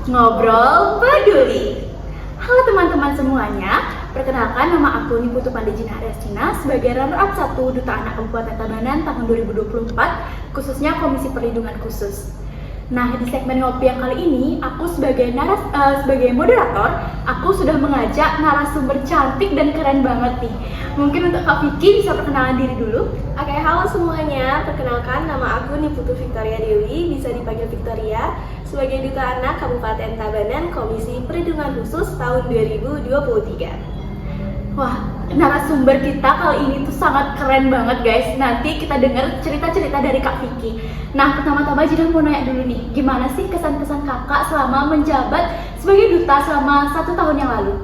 Ngobrol Peduli. Halo teman-teman semuanya, perkenalkan nama aku Niputu Pandejina Aryastina sebagai runner-up 1 Duta Anak Kabupaten Tabanan tahun 2024, khususnya Komisi Perlindungan Khusus. Nah, di segmen ngopi yang kali ini, aku sebagai moderator, aku sudah mengajak narasumber cantik dan keren banget nih. Mungkin untuk Kak Vicky bisa perkenalan diri dulu. Oke, halo semuanya. Perkenalkan, nama aku Niputu Victoria Dewi, bisa dipanggil Victoria, sebagai Duta Anak Kabupaten Tabanan Komisi Perlindungan Khusus tahun 2023. Wah, narasumber kita kali ini tuh sangat keren banget guys. Nanti kita dengar cerita-cerita dari Kak Vicky. Nah, pertama-tama Jidan mau nanya dulu nih, gimana sih kesan-kesan kakak selama menjabat sebagai duta selama 1 tahun yang lalu?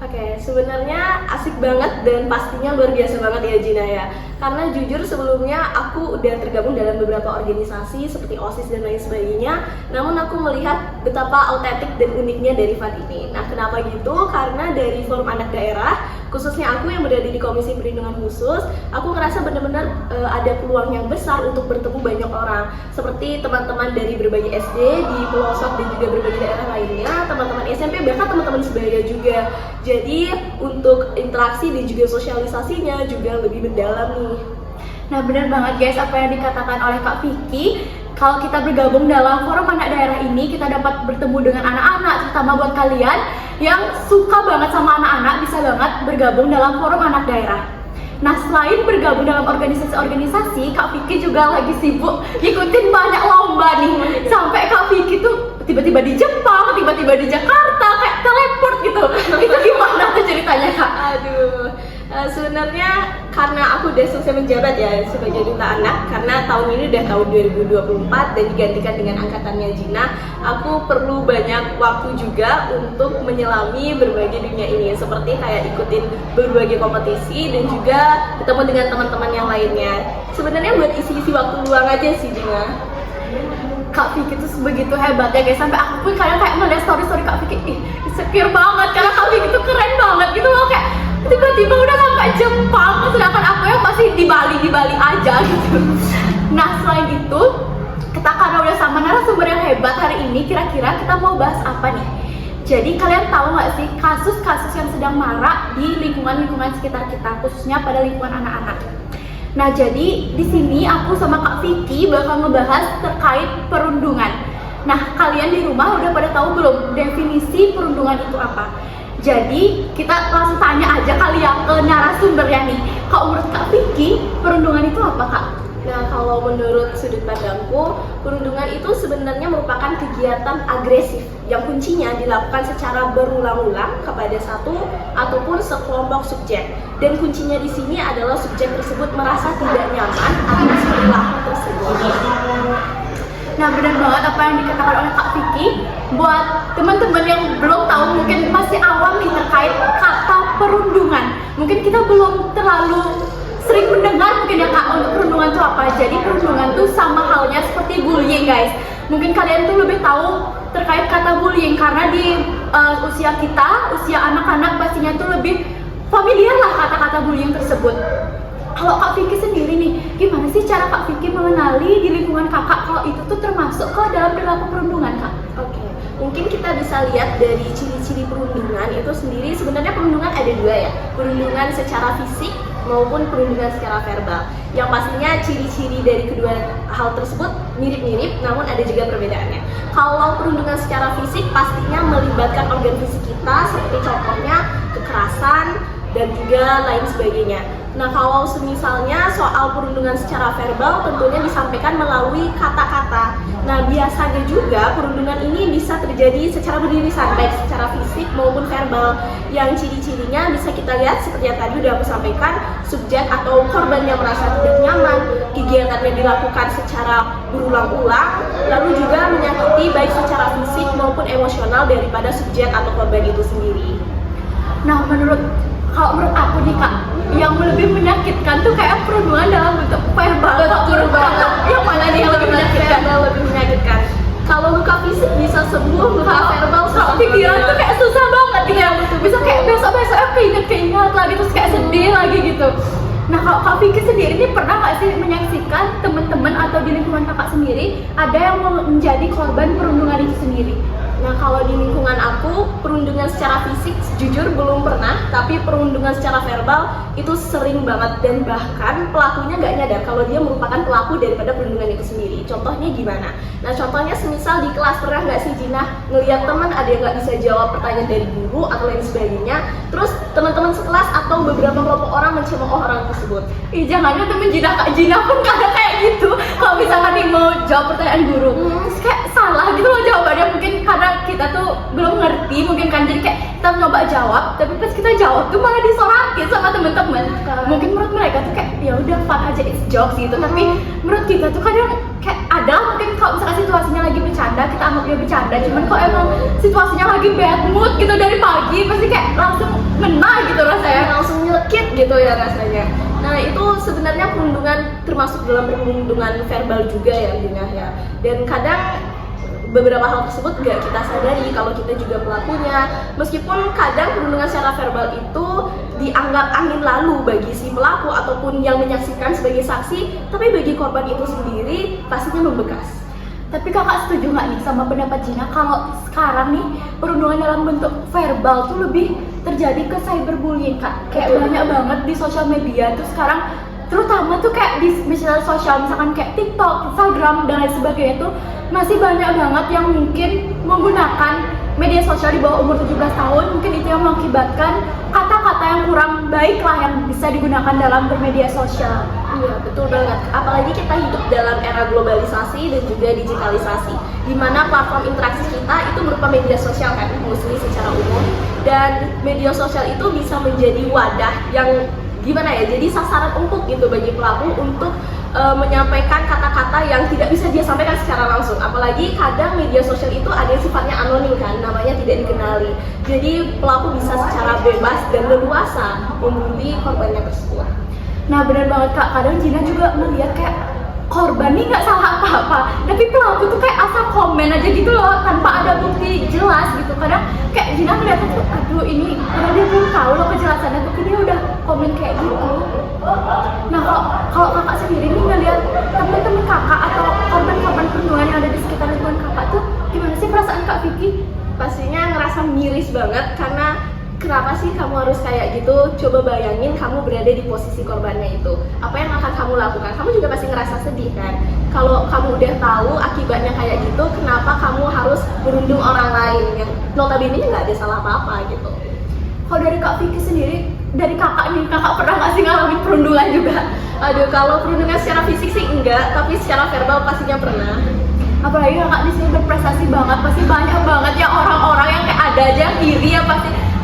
Oke, sebenarnya asik banget dan pastinya luar biasa banget ya Jina ya. Karena jujur sebelumnya aku udah tergabung dalam beberapa organisasi seperti OSIS dan lain sebagainya. Namun aku melihat betapa autentik dan uniknya dari FAD ini. Nah, kenapa gitu? Karena dari forum anak daerah, khususnya aku yang berada di Komisi Perlindungan Khusus, aku ngerasa benar-benar ada peluang yang besar untuk bertemu banyak orang. Seperti teman-teman dari berbagai SD di pelosok dan juga berbagai daerah lainnya, teman-teman SMP, bahkan teman-teman sebaya juga. Jadi untuk interaksi dan juga sosialisasinya juga lebih mendalam nih. Nah, benar banget guys apa yang dikatakan oleh Kak Vicky. Kalau kita bergabung dalam forum anak daerah ini, kita dapat bertemu dengan anak-anak, terutama buat kalian yang suka banget sama anak-anak, bisa banget bergabung dalam forum anak daerah. Nah, selain bergabung dalam organisasi-organisasi, Kak Vicky juga lagi sibuk ngikutin banyak lomba nih. Sampai Kak Vicky tuh tiba-tiba di Jepang, tiba-tiba di Jakarta, kayak teleport gitu. Itu gimana tuh ceritanya, Kak? Sebenarnya karena aku udah selesai menjabat ya sebagai Duta Anak, karena tahun ini udah tahun 2024 dan digantikan dengan angkatannya Jina, aku perlu banyak waktu juga untuk menyelami berbagai dunia ini, seperti kayak ikutin berbagai kompetisi dan juga ketemu dengan teman-teman yang lainnya. Sebenarnya buat isi-isi waktu luang aja sih Jina. Kak Vicky tuh sebegitu hebat ya guys, sampai aku pun kadang kayak ngeliat story-story Kak Vicky, insecure banget karena Kak Vicky tuh keren banget gitu loh, kayak tiba-tiba udah sampai Jepang, sedangkan aku yang masih di Bali aja gitu. Nah, selain itu, kita karena udah sama narasumber yang hebat hari ini, kira-kira kita mau bahas apa nih? Jadi kalian tahu nggak sih kasus-kasus yang sedang marak di lingkungan-lingkungan sekitar kita, khususnya pada lingkungan anak-anak. Nah, jadi di sini aku sama Kak Vicky bakal ngebahas terkait perundungan. Nah, kalian di rumah udah pada tahu belum definisi perundungan itu apa? Jadi kita langsung tanya aja kali ya ke narasumbernya nih. Kalau menurut Kak Vicky, perundungan itu apa, Kak? Nah, kalau menurut sudut pandangku, perundungan itu sebenarnya merupakan kegiatan agresif yang kuncinya dilakukan secara berulang-ulang kepada satu ataupun sekelompok subjek. Dan kuncinya di sini adalah subjek tersebut merasa tidak nyaman atas perilaku tersebut. Nah, benar banget apa yang dikatakan oleh Kak Vicky. Buat teman-teman yang belum tahu, mungkin masih awam nih terkait kata perundungan. Mungkin kita belum terlalu sering mendengar mungkin ya Kak, untuk perundungan itu apa. Jadi perundungan itu sama halnya seperti bullying guys. Mungkin kalian tuh lebih tahu terkait kata bullying karena di usia kita, usia anak-anak pastinya tuh lebih familiar lah kata-kata bullying tersebut. Kalau Kak Vicky sendiri nih, gimana sih cara Kak Vicky mengenali di lingkungan kakak kalau itu tuh termasuk ke dalam perilaku perundungan, Kak? Oke, mungkin kita bisa lihat dari ciri-ciri perundungan itu sendiri. Sebenarnya perundungan ada dua ya, perundungan secara fisik maupun perundungan secara verbal. Yang pastinya ciri-ciri dari kedua hal tersebut mirip-mirip, namun ada juga perbedaannya. Kalau perundungan secara fisik pastinya melibatkan organ fisik kita, seperti contohnya kekerasan dan juga lain sebagainya. Nah, kalau misalnya soal perundungan secara verbal tentunya disampaikan melalui kata-kata. Nah, biasanya juga perundungan ini bisa terjadi secara berdirisan, baik secara fisik maupun verbal. Yang ciri-cirinya bisa kita lihat seperti yang tadi udah aku sampaikan, subjek atau korban yang merasa tidak nyaman, kegiatannya dilakukan secara berulang-ulang, lalu juga menyakiti baik secara fisik maupun emosional daripada subjek atau korban itu sendiri. Nah, kalau menurut aku nih Kak, yang lebih menyakitkan tuh kayak perundungan dalam bentuk verbal. Betul banget. Yang mana nih yang lebih menyakitkan? Lebih menyakitkan. Kalau luka fisik bisa sembuh, luka verbal sama pikiran tuh kayak susah banget gitu ya. Bisa kayak besok-besoknya keinget lagi terus kayak sedih lagi gitu. Nah, kalau Kak Vicky sendiri ini pernah nggak sih menyaksikan teman-teman atau di lingkungan kakak sendiri ada yang menjadi korban perundungan itu sendiri? Nah, kalau perundungan secara fisik jujur belum pernah, tapi perundungan secara verbal itu sering banget, dan bahkan pelakunya nggak nyadar kalau dia merupakan pelaku daripada perundungan itu sendiri. Contohnya gimana? Nah contohnya semisal di kelas, pernah nggak sih Jinah ngelihat teman ada yang nggak bisa jawab pertanyaan dari guru atau lain sebagainya, terus teman-teman sekelas atau beberapa kelompok orang mencemooh orang tersebut? Ih, jangannya temen Jinah, Kak Jinah pun kadang kayak gitu. Kalau misalkan nih mau jawab pertanyaan guru, terus kayak salah gitu loh jawabannya, mungkin karena kita tuh belum ngerti mungkin kan, jadi kayak kita nyoba jawab, tapi pas kita jawab tuh malah disorakin sama temen-temen. Mungkin menurut mereka tuh kayak ya udah fun aja, it's jokes gitu, tapi menurut kita tuh kadang kayak ada mungkin kalau misalkan situasinya lagi bercanda kita anggap dia bercanda, cuman kok emang situasinya lagi bad mood gitu dari pagi, pasti kayak langsung ngena gitu rasanya, Langsung nyelekit gitu ya rasanya. Nah itu sebenarnya perundungan termasuk dalam perundungan verbal juga ya Dina ya. Dan kadang beberapa hal tersebut gak kita sadari kalau kita juga pelakunya. Meskipun kadang perundungan secara verbal itu dianggap angin lalu bagi si pelaku ataupun yang menyaksikan sebagai saksi, tapi bagi korban itu sendiri pastinya membekas. Tapi kakak setuju nggak nih sama pendapat Jinah kalau sekarang nih perundungan dalam bentuk verbal tuh lebih terjadi ke cyberbullying, Kak? Kayak banyak banget di sosial media tuh sekarang, terutama tuh kayak di media sosial misalkan kayak TikTok, Instagram dan lain sebagainya tuh masih banyak banget yang mungkin menggunakan media sosial di bawah umur 17 tahun, mungkin itu yang mengakibatkan kata-kata yang kurang baik lah yang bisa digunakan dalam bermedia sosial. Iya betul banget, apalagi kita hidup dalam era globalisasi dan juga digitalisasi, di mana platform interaksi kita itu berupa media sosial kan, mostly secara umum. Dan media sosial itu bisa menjadi wadah yang gimana ya, jadi sasaran empuk gitu bagi pelaku untuk menyampaikan kata-kata yang tidak bisa dia sampaikan secara langsung. Apalagi kadang media sosial itu ada yang sifatnya anonim kan, namanya tidak dikenali. Jadi pelaku bisa secara bebas dan leluasa membuli korbannya tersebut. Nah benar banget Kak, kadang Jinah juga melihat kayak korban nih nggak salah apa-apa, tapi pelaku tuh kayak asal komen aja gitu loh tanpa ada bukti jelas gitu. Kadang kayak Jinah melihat tuh, aduh ini karena dia belum tahu loh kejelasannya, tapi dia udah komen kayak gitu. Nah kalau kakak sendiri nih ngelihat teman-teman kakak atau korban-korban perundungan yang ada di sekitar lingkungan kakak tuh gimana sih perasaan Kak Vicky? Pastinya ngerasa miris banget, karena kenapa sih kamu harus kayak gitu? Coba bayangin kamu berada di posisi korbannya itu. Apa yang akan kamu lakukan? Kamu juga pasti ngerasa sedih kan? Kalau kamu udah tahu akibatnya kayak gitu, kenapa kamu harus berundung orang lain yang notabene nggak ada salah apa-apa gitu? Kalau dari Kak Vicky sendiri, dari kakak nih, kakak pernah nggak sih ngalamin perundungan juga? Aduh, kalau perundungan secara fisik sih enggak, tapi secara verbal pastinya pernah. Apalagi kakak di sini berprestasi banget, pasti banyak banget ya orang-orang yang kayak ada aja yang iri ya,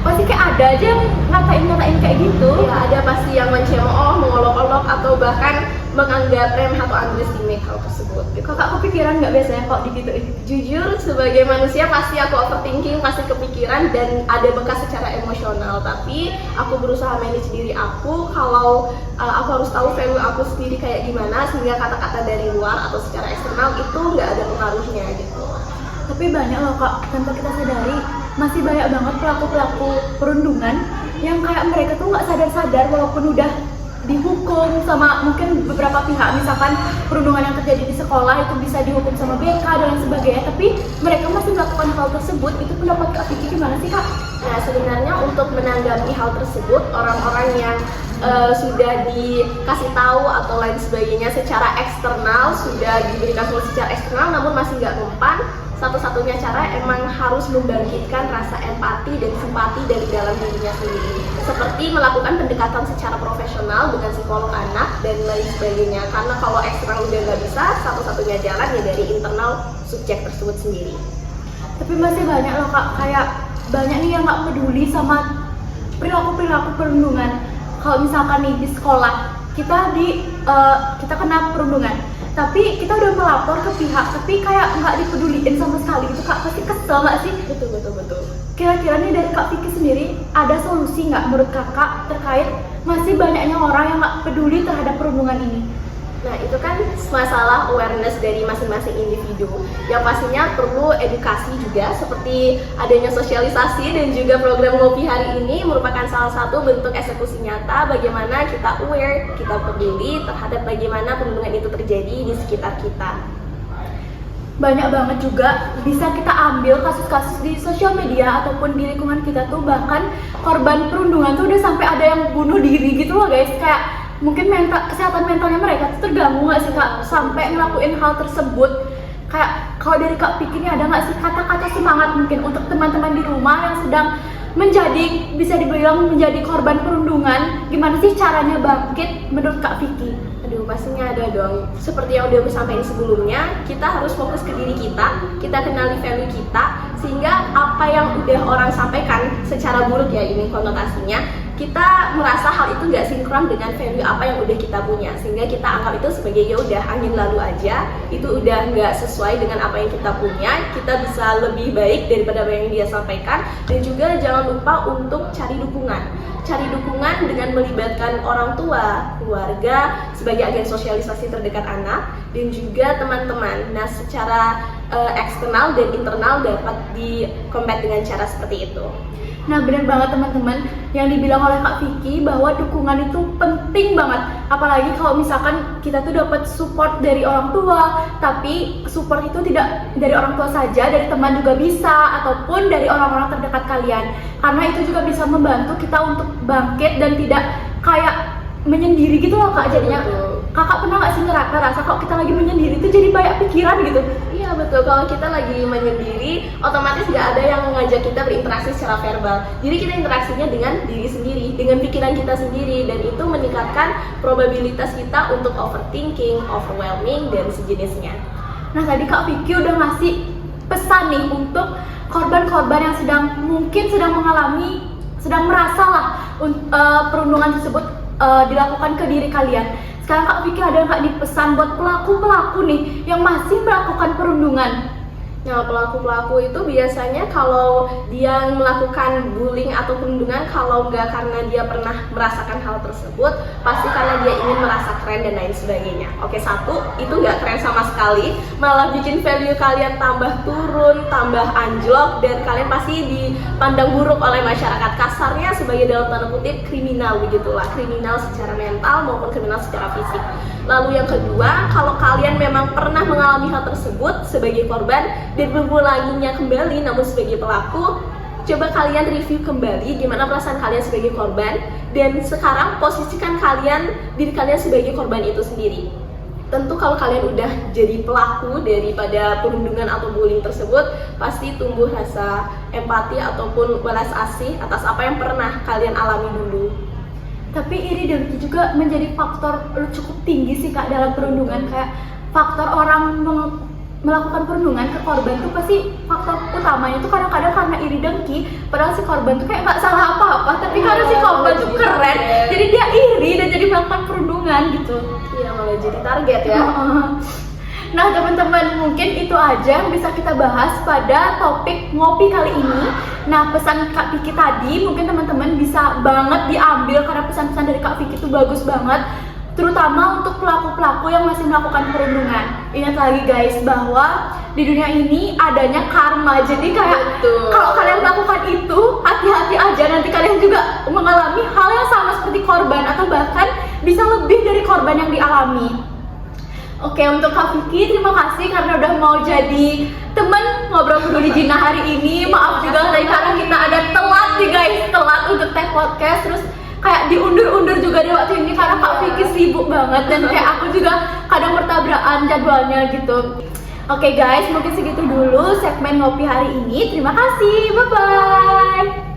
pasti kayak ada aja yang ngatain kayak gitu. Ya ada pasti yang mencemooh, mengolok-olok, atau bahkan menganggap remeh atau underestimate hal tersebut. Kakak kepikiran nggak biasanya kok digituin? Jujur sebagai manusia pasti aku overthinking, pasti kepikiran dan ada bekas secara emosional. Tapi aku berusaha manage diri aku. Kalau aku harus tahu value aku sendiri kayak gimana, sehingga kata-kata dari luar atau secara eksternal itu nggak ada pengaruhnya gitu. Tapi banyak loh Kak, tanpa kita sadari masih banyak banget pelaku-pelaku perundungan yang kayak mereka tuh nggak sadar-sadar walaupun udah dihukum sama mungkin beberapa pihak, misalkan perundungan yang terjadi di sekolah itu bisa dihukum sama BK dan lain sebagainya, tapi mereka masih melakukan hal tersebut. Itu pendapat Kak Vicky gimana sih Kak? Nah sebenarnya untuk menanggapi hal tersebut, orang-orang yang sudah dikasih tahu atau lain sebagainya secara eksternal, sudah diberikan solusi secara eksternal namun masih nggak mempan, satu-satunya cara emang harus membangkitkan rasa empati dan simpati dari dalam dirinya sendiri, seperti melakukan pendekatan secara profesional dengan psikolog anak dan lain sebagainya. Karena kalau eksternal udah nggak bisa, satu-satunya jalan ya dari internal subjek tersebut sendiri. Tapi masih banyak loh Kak, kayak banyak nih yang nggak peduli sama perilaku perundungan. Kalau misalkan nih di sekolah kita kena perundungan, tapi kita udah melapor ke pihak, tapi kayak nggak dipeduliin sama sekali gitu Kak, pasti kesel nggak sih? Betul. Kira-kira nih dari Kak Vicky sendiri ada solusi nggak menurut kakak terkait masih banyaknya orang yang nggak peduli terhadap perundungan ini? Nah itu kan masalah awareness dari masing-masing individu yang pastinya perlu edukasi juga, seperti adanya sosialisasi dan juga program Ngopi hari ini merupakan salah satu bentuk eksekusi nyata bagaimana kita aware, kita peduli terhadap bagaimana perundungan itu terjadi di sekitar kita. banyak banget juga bisa kita ambil kasus-kasus di sosial media ataupun di lingkungan kita tuh, bahkan korban perundungan tuh udah sampai ada yang bunuh diri gitu loh guys. Kayak mungkin kesehatan mentalnya mereka tuh terganggu nggak sih Kak sampai ngelakuin hal tersebut. Kayak kalau dari Kak Vicky ini ada nggak sih kata-kata semangat mungkin untuk teman-teman di rumah yang sedang bisa dibilang menjadi korban perundungan, gimana sih caranya bangkit menurut Kak Vicky? Aduh, pastinya ada dong. Seperti yang udah aku sampaikan sebelumnya, kita harus fokus ke diri kita kenali value kita, sehingga apa yang udah orang sampaikan secara buruk ya ini konotasinya, kita merasa hal itu nggak sinkron dengan value apa yang udah kita punya, sehingga kita anggap itu sebagai ya udah angin lalu aja, itu udah nggak sesuai dengan apa yang kita punya, kita bisa lebih baik daripada apa yang dia sampaikan. Dan juga jangan lupa untuk cari dukungan dengan melibatkan orang tua, keluarga sebagai agen sosialisasi terdekat anak, dan juga teman-teman. Nah, secara eksternal dan internal dapat di-combat dengan cara seperti itu. Nah, benar banget teman-teman yang dibilang oleh Kak Vicky bahwa dukungan itu penting banget. Apalagi kalau misalkan kita tuh dapat support dari orang tua, tapi support itu tidak dari orang tua saja, dari teman juga bisa, ataupun dari orang-orang terdekat kalian. Karena itu juga bisa membantu kita untuk bangkit dan tidak kayak menyendiri gitu loh Kak jadinya. Kakak pernah nggak sih ngerasa kalau kita lagi menyendiri itu jadi banyak pikiran gitu? Iya betul, kalau kita lagi menyendiri otomatis nggak ada yang mengajak kita berinteraksi secara verbal. Jadi kita interaksinya dengan diri sendiri, dengan pikiran kita sendiri, dan itu meningkatkan probabilitas kita untuk overthinking, overwhelming, dan sejenisnya. Nah, tadi Kak Vicky udah ngasih pesan nih untuk korban-korban yang mungkin sedang merasa lah perundungan tersebut dilakukan ke diri kalian. Sekarang Kak Vicky ada nggak nih pesan buat pelaku-pelaku nih yang masih melakukan perundungan? Nah, pelaku-pelaku itu biasanya kalau dia melakukan bullying atau perundungan, kalau nggak karena dia pernah merasakan hal tersebut, pasti karena dia ingin merasa keren dan lain sebagainya. Oke, satu, itu nggak keren sama sekali, malah bikin value kalian tambah turun, tambah anjlok, dan kalian pasti dipandang buruk oleh masyarakat. Kasarnya sebagai dalam tanda kutip kriminal begitulah, kriminal secara mental maupun kriminal secara fisik. Lalu yang kedua, kalau kalian memang pernah mengalami hal tersebut sebagai korban dan mengulanginya kembali namun sebagai pelaku, coba kalian review kembali gimana perasaan kalian sebagai korban, dan sekarang posisikan diri kalian sebagai korban itu sendiri. Tentu kalau kalian udah jadi pelaku daripada perundungan atau bullying tersebut, pasti tumbuh rasa empati ataupun welas asih atas apa yang pernah kalian alami dulu. Tapi iri dengki juga menjadi faktor cukup tinggi sih Kak dalam perundungan. Kayak faktor orang melakukan perundungan ke korban tuh pasti faktor utamanya tuh kadang-kadang karena iri dengki, padahal si korban tuh kayak nggak salah apa-apa, tapi karena si korban tuh keren, jadi dia iri dan jadi melakukan perundungan gitu. Iya, malah jadi target ya. Nah teman-teman, mungkin itu aja yang bisa kita bahas pada topik ngopi kali ini. Nah, pesan Kak Vicky tadi mungkin teman-teman bisa banget diambil karena pesan-pesan dari Kak Vicky itu bagus banget, terutama untuk pelaku-pelaku yang masih melakukan perundungan. Ingat lagi guys bahwa di dunia ini adanya karma. Jadi kayak kalau kalian melakukan itu, hati-hati aja, nanti kalian juga mengalami hal yang sama seperti korban atau bahkan bisa lebih dari korban yang dialami. Oke, untuk Kak Vicky terima kasih karena udah mau jadi teman ngobrol peduli Jinah hari ini. Maaf juga tadi karena kita ada telat nih guys, telat untuk tag podcast, terus kayak diundur-undur juga di waktu ini karena Kak Vicky sibuk banget dan kayak aku juga kadang bertabrakan jadwalnya gitu. Oke guys, mungkin segitu dulu segmen ngopi hari ini. Terima kasih, bye-bye.